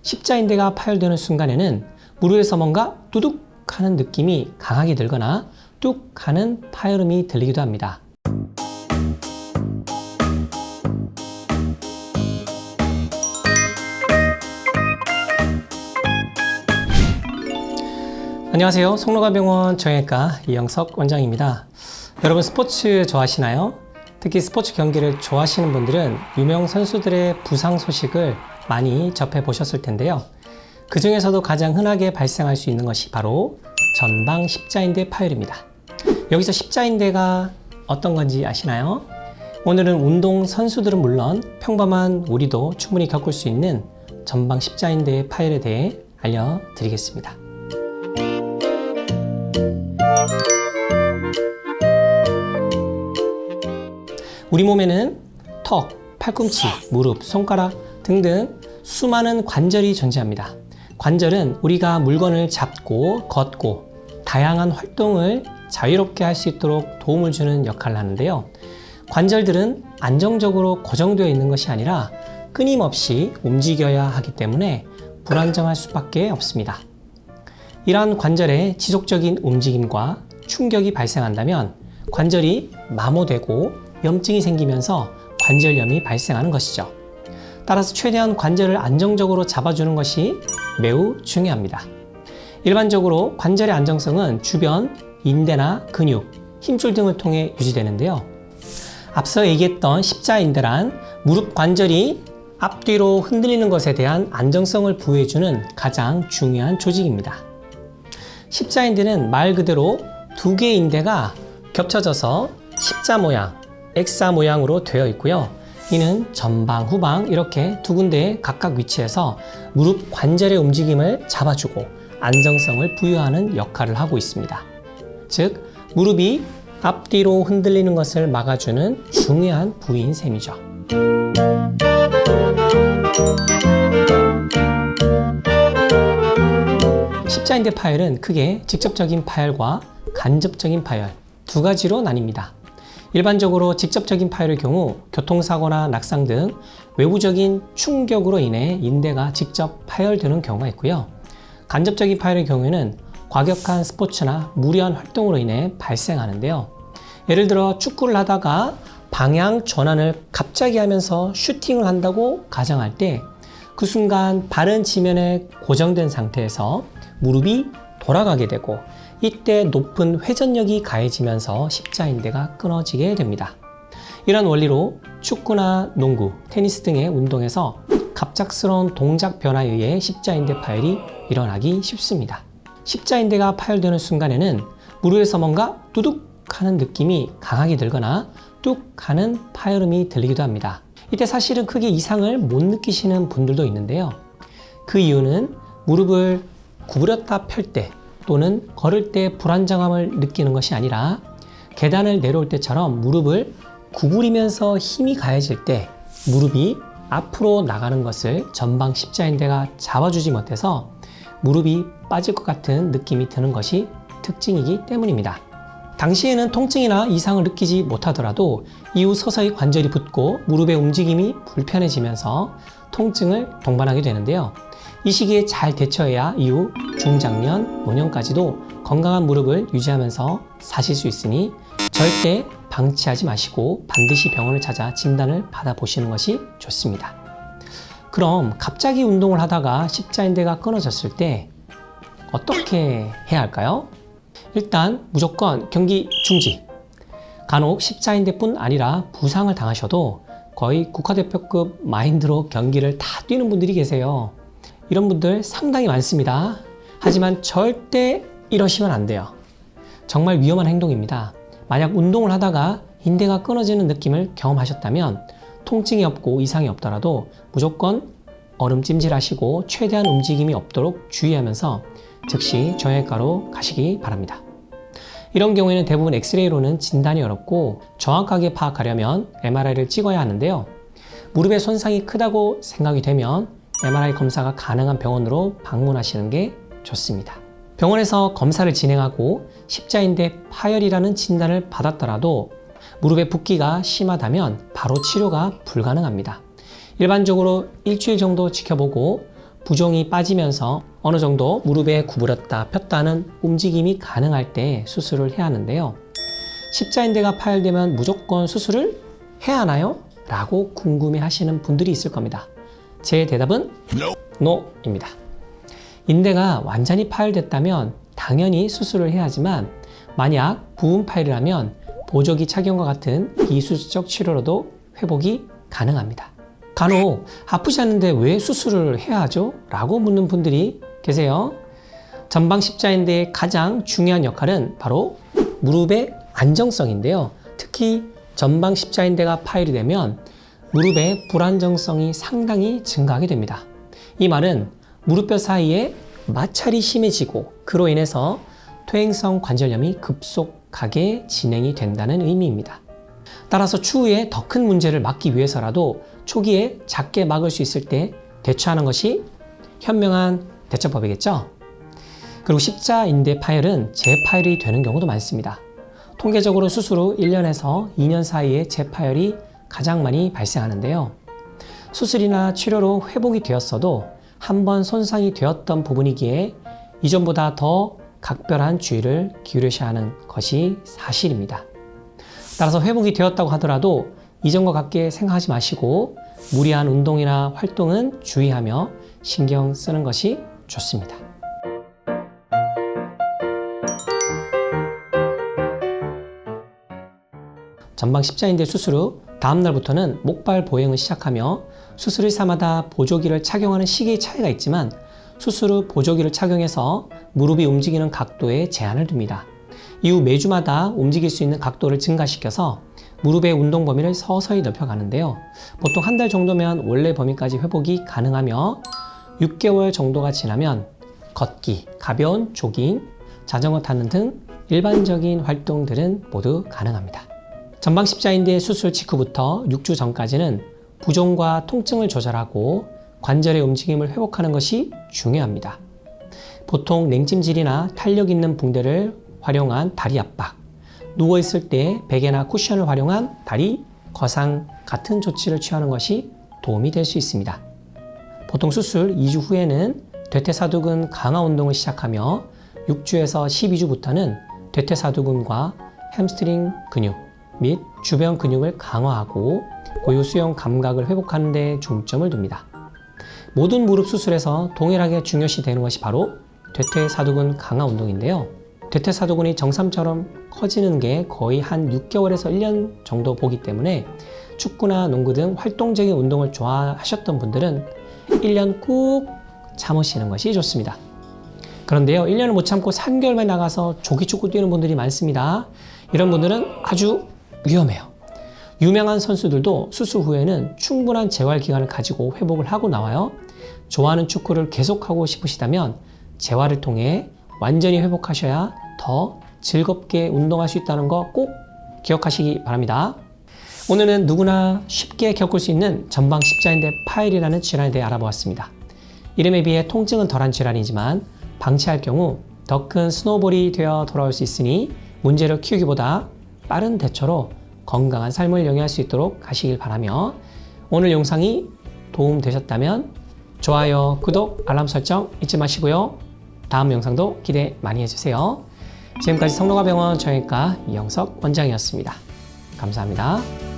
십자인대가 파열되는 순간에는 무릎에서 뭔가 뚜둑 하는 느낌이 강하게 들거나 뚝 하는 파열음이 들리기도 합니다. 안녕하세요. 송로가병원 정형외과 이영석 원장입니다. 여러분 스포츠 좋아하시나요? 특히 스포츠 경기를 좋아하시는 분들은 유명 선수들의 부상 소식을 많이 접해보셨을 텐데요. 그 중에서도 가장 흔하게 발생할 수 있는 것이 바로 전방 십자인대 파열입니다. 여기서 십자인대가 어떤 건지 아시나요? 오늘은 운동 선수들은 물론 평범한 우리도 충분히 겪을 수 있는 전방 십자인대 파열에 대해 알려드리겠습니다. 우리 몸에는 턱, 팔꿈치, 무릎, 손가락 등등 수많은 관절이 존재합니다. 관절은 우리가 물건을 잡고 걷고 다양한 활동을 자유롭게 할 수 있도록 도움을 주는 역할을 하는데요. 관절들은 안정적으로 고정되어 있는 것이 아니라 끊임없이 움직여야 하기 때문에 불안정할 수밖에 없습니다. 이러한 관절의 지속적인 움직임과 충격이 발생한다면 관절이 마모되고 염증이 생기면서 관절염이 발생하는 것이죠. 따라서 최대한 관절을 안정적으로 잡아주는 것이 매우 중요합니다. 일반적으로 관절의 안정성은 주변 인대나 근육, 힘줄 등을 통해 유지되는데요. 앞서 얘기했던 십자인대란 무릎 관절이 앞뒤로 흔들리는 것에 대한 안정성을 부여해주는 가장 중요한 조직입니다. 십자인대는 말 그대로 두 개의 인대가 겹쳐져서 십자 모양, X자 모양으로 되어 있고요. 이는 전방, 후방 이렇게 두 군데에 각각 위치해서 무릎 관절의 움직임을 잡아주고 안정성을 부여하는 역할을 하고 있습니다. 즉, 무릎이 앞뒤로 흔들리는 것을 막아주는 중요한 부위인 셈이죠. 십자인대 파열은 크게 직접적인 파열과 간접적인 파열 두 가지로 나뉩니다. 일반적으로 직접적인 파열의 경우 교통사고나 낙상 등 외부적인 충격으로 인해 인대가 직접 파열되는 경우가 있고요. 간접적인 파열의 경우에는 과격한 스포츠나 무리한 활동으로 인해 발생하는데요. 예를 들어 축구를 하다가 방향 전환을 갑자기 하면서 슈팅을 한다고 가정할 때 그 순간 바른 지면에 고정된 상태에서 무릎이 돌아가게 되고 이때 높은 회전력이 가해지면서 십자인대가 끊어지게 됩니다. 이런 원리로 축구나 농구, 테니스 등의 운동에서 갑작스러운 동작 변화에 의해 십자인대 파열이 일어나기 쉽습니다. 십자인대가 파열되는 순간에는 무릎에서 뭔가 뚜둑 하는 느낌이 강하게 들거나 뚝 하는 파열음이 들리기도 합니다. 이때 사실은 크게 이상을 못 느끼시는 분들도 있는데요. 그 이유는 무릎을 구부렸다 펼 때 또는 걸을 때 불안정함을 느끼는 것이 아니라 계단을 내려올 때처럼 무릎을 구부리면서 힘이 가해질 때 무릎이 앞으로 나가는 것을 전방 십자인대가 잡아주지 못해서 무릎이 빠질 것 같은 느낌이 드는 것이 특징이기 때문입니다. 당시에는 통증이나 이상을 느끼지 못하더라도 이후 서서히 관절이 붓고 무릎의 움직임이 불편해지면서 통증을 동반하게 되는데요. 이 시기에 잘 대처해야 이후 중장년, 노년까지도 건강한 무릎을 유지하면서 사실 수 있으니 절대 방치하지 마시고 반드시 병원을 찾아 진단을 받아보시는 것이 좋습니다. 그럼 갑자기 운동을 하다가 십자인대가 끊어졌을 때 어떻게 해야 할까요? 일단 무조건 경기 중지. 간혹 십자인대뿐 아니라 부상을 당하셔도 거의 국가대표급 마인드로 경기를 다 뛰는 분들이 계세요. 이런 분들 상당히 많습니다. 하지만 절대 이러시면 안 돼요. 정말 위험한 행동입니다. 만약 운동을 하다가 인대가 끊어지는 느낌을 경험하셨다면 통증이 없고 이상이 없더라도 무조건 얼음찜질하시고 최대한 움직임이 없도록 주의하면서 즉시 정형외과로 가시기 바랍니다. 이런 경우에는 대부분 엑스레이로는 진단이 어렵고 정확하게 파악하려면 MRI를 찍어야 하는데요. 무릎의 손상이 크다고 생각이 되면 MRI 검사가 가능한 병원으로 방문하시는 게 좋습니다. 병원에서 검사를 진행하고 십자인대 파열이라는 진단을 받았더라도 무릎의 붓기가 심하다면 바로 치료가 불가능합니다. 일반적으로 일주일 정도 지켜보고 부종이 빠지면서 어느 정도 무릎에 구부렸다 폈다는 움직임이 가능할 때 수술을 해야 하는데요. 십자인대가 파열되면 무조건 수술을 해야 하나요? 라고 궁금해 하시는 분들이 있을 겁니다. 제 대답은 NO입니다. 인대가 완전히 파열됐다면 당연히 수술을 해야 하지만 만약 부분 파열이라면 보조기 착용과 같은 비수술적 치료로도 회복이 가능합니다. 간혹 아프지 않는데 왜 수술을 해야 하죠? 라고 묻는 분들이 계세요. 전방 십자인대의 가장 중요한 역할은 바로 무릎의 안정성인데요. 특히 전방 십자인대가 파열이 되면 무릎의 불안정성이 상당히 증가하게 됩니다. 이 말은 무릎뼈 사이에 마찰이 심해지고 그로 인해서 퇴행성 관절염이 급속하게 진행이 된다는 의미입니다. 따라서 추후에 더 큰 문제를 막기 위해서라도 초기에 작게 막을 수 있을 때 대처하는 것이 현명한 대처법이겠죠. 그리고 십자인대 파열은 재파열이 되는 경우도 많습니다. 통계적으로 수술 후 1년에서 2년 사이에 재파열이 가장 많이 발생하는데요. 수술이나 치료로 회복이 되었어도 한번 손상이 되었던 부분이기에 이전보다 더 각별한 주의를 기울이셔야 하는 것이 사실입니다. 따라서 회복이 되었다고 하더라도 이전과 같게 생각하지 마시고 무리한 운동이나 활동은 주의하며 신경 쓰는 것이 좋습니다. 전방 십자인대 수술 후 다음 날부터는 목발 보행을 시작하며 수술 의사마다 보조기를 착용하는 시기의 차이가 있지만 수술 후 보조기를 착용해서 무릎이 움직이는 각도에 제한을 둡니다. 이후 매주마다 움직일 수 있는 각도를 증가시켜서 무릎의 운동 범위를 서서히 넓혀가는데요. 보통 한 달 정도면 원래 범위까지 회복이 가능하며 6개월 정도가 지나면 걷기, 가벼운 조깅, 자전거 타는 등 일반적인 활동들은 모두 가능합니다. 전방 십자인대 수술 직후부터 6주 전까지는 부종과 통증을 조절하고 관절의 움직임을 회복하는 것이 중요합니다. 보통 냉찜질이나 탄력 있는 붕대를 활용한 다리 압박, 누워있을 때 베개나 쿠션을 활용한 다리 거상 같은 조치를 취하는 것이 도움이 될 수 있습니다. 보통 수술 2주 후에는 대퇴사두근 강화 운동을 시작하며 6주에서 12주부터는 대퇴사두근과 햄스트링 근육 및 주변 근육을 강화하고 고유 수용 감각을 회복하는 데 중점을 둡니다. 모든 무릎 수술에서 동일하게 중요시 되는 것이 바로 대퇴사두근 강화 운동인데요. 대퇴사두근이 정상처럼 커지는 게 거의 한 6개월에서 1년 정도 보기 때문에 축구나 농구 등 활동적인 운동을 좋아하셨던 분들은 1년 꾹 참으시는 것이 좋습니다. 그런데요, 1년을 못 참고 3개월만 나가서 조기축구 뛰는 분들이 많습니다. 이런 분들은 아주 위험해요. 유명한 선수들도 수술 후에는 충분한 재활 기간을 가지고 회복을 하고 나와요. 좋아하는 축구를 계속하고 싶으시다면 재활을 통해 완전히 회복하셔야 더 즐겁게 운동할 수 있다는 거 꼭 기억하시기 바랍니다. 오늘은 누구나 쉽게 겪을 수 있는 전방 십자인대 파열이라는 질환에 대해 알아보았습니다. 이름에 비해 통증은 덜한 질환이지만 방치할 경우 더 큰 스노볼이 되어 돌아올 수 있으니 문제를 키우기보다 빠른 대처로 건강한 삶을 영위할 수 있도록 하시길 바라며 오늘 영상이 도움되셨다면 좋아요, 구독, 알람 설정 잊지 마시고요. 다음 영상도 기대 많이 해주세요. 지금까지 성노과병원 정형외과 이영석 원장이었습니다. 감사합니다.